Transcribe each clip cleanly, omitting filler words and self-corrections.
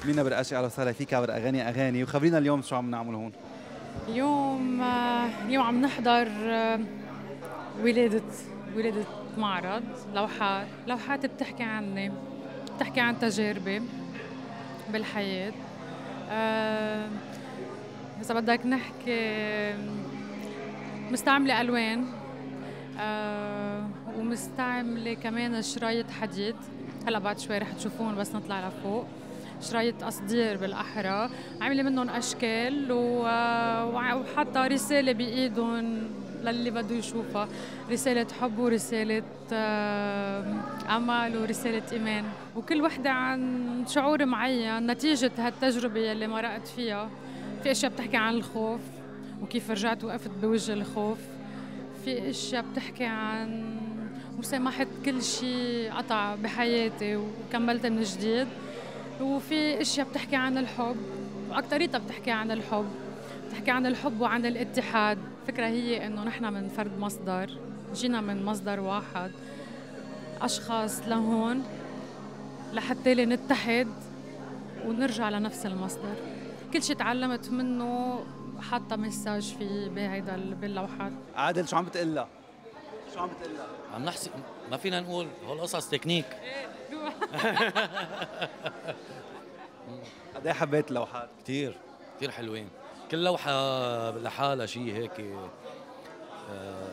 مينا برقاشي، اهلا وسهلا فيك عبر اغاني وخبرينا اليوم شو عم نعمل هون. اليوم عم نحضر ولادة ولادة معرض لوحات بتحكي عني، بتحكي عن تجاربي بالحياة. آه، إذا بدك نحكي مستعملة ألوان، ومستعملة كمان شرايط حديد. هلا بعد شوي رح تشوفون بس نطلع لفوق. شرايط قصدير بالأحرى، عاملة منهم أشكال وحاطة رسالة بإيدهم للي بده يشوفها، رسالة حب ورسالة أمل ورسالة إيمان، وكل وحدة عن شعور معين نتيجة هالتجربة اللي مرقت فيها. في أشياء بتحكي عن الخوف وكيف رجعت وقفت بوجه الخوف، في اشياء بتحكي عن مسامحة كل شيء قطع بحياتي وكملت من جديد، وفي اشياء بتحكي عن الحب واكتريتها بتحكي عن الحب، بتحكي عن الحب وعن الاتحاد. الفكرة هي انه نحن من فرد مصدر، جينا من مصدر واحد، اشخاص لهون لحتى نتحد ونرجع لنفس المصدر. كل شيء تعلمت منه حاطة مساج فيه باللوحات. عادل شو عم بتقلها؟ شو عم بتقلها؟ عم نحسي، ما فينا نقول هول قصص تكنيك. قد ايه حبيت اللوحات؟ كثير كثير حلوين، كل لوحة لحالها شيء هيك،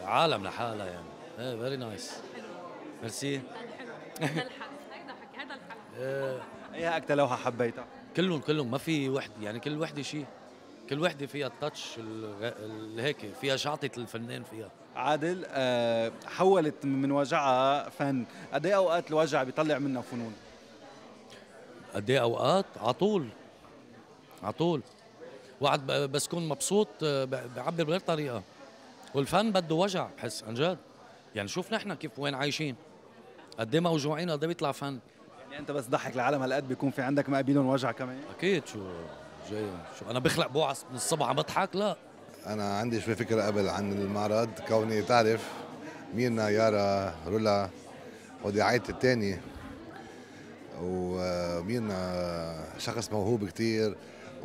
عالم لحالها يعني. ايه فيري نايس. ميرسي. هذا الحق، هذا الحق. ايه اكثر لوحه حبيتها؟ كلهم ما في وحده يعني، كل وحده شيء، كل وحده فيها التاتش اللي هيك، فيها شعطة الفنان فيها. عادل، حولت من وجعها فن، قد ايه اوقات الوجع بيطلع منا فنون؟ قد ايه اوقات؟ على طول واحد بس كون مبسوط بعبر بغير طريقه، والفن بده وجع، بحس عن جد يعني. شوف نحن كيف وين عايشين، قد ايه موجوعين، قد ايه بيطلع فن. يعني انت بس ضحك العالم هالقد بيكون في عندك مقابلهم وجع كمان؟ اكيد. شو جاي، شو انا بخلق بوعس من الصبح عم بضحك؟ لا. أنا عندي شوي فكرة قبل عن المعرض، كوني تعرف ميرنا، يارا، رولا، ودي عائلتي التانية. وميرنا شخص موهوب كتير،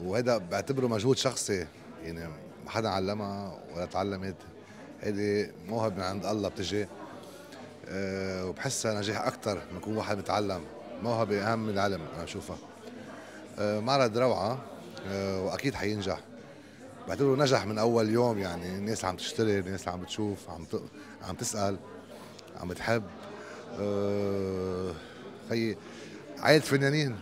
وهذا بعتبره مجهود شخصي، يعني ما حدا علمها ولا تعلمت، هيدي موهبة من عند الله بتجي. وبحسها نجاح أكتر من يكون واحد متعلم، موهبة أهم من العلم أنا بشوفها. معرض روعة، وأكيد حينجح، بعتبره نجح من اول يوم. يعني الناس عم تشتري، الناس عم بتشوف، عم تسال، عم بتحب. خيي عائلة فنانين.